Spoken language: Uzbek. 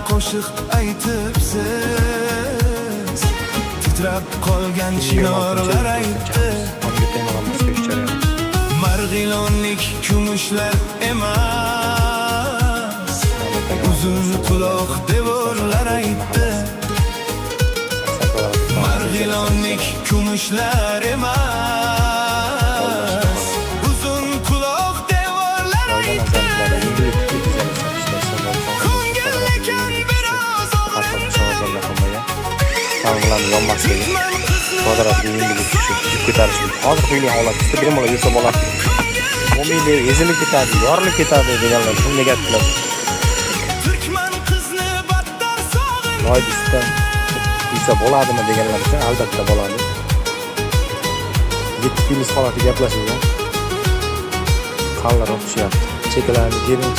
qo'shiq aytibsiz, titrab qolgan chinorlar aytdi. Marg'ilonlik kumushlar emas, uzun quloq devorlar aytdi. Marg'ilonlik kumushlar emas, uzun quloq devorlar aytdi. Ko'ngillikam biroz Sağlıklarını yanmaksaydı. Kvadratlı yenilik düşüp ko'tarishlik. Hozir qo'yilgan holatda bir bola yursa bo'ladi. 10 ming ezilib ketadi, yorilib ketadi deganlar shunga gap qiladi. Turkman qizni battar sog'in. Noydisda yursa bo'ladimi deganlar uchun albatta bo'ladi. Yetkiliz holati gaplashilgan. Qanlar o'xshayapti. Cheklarni yerini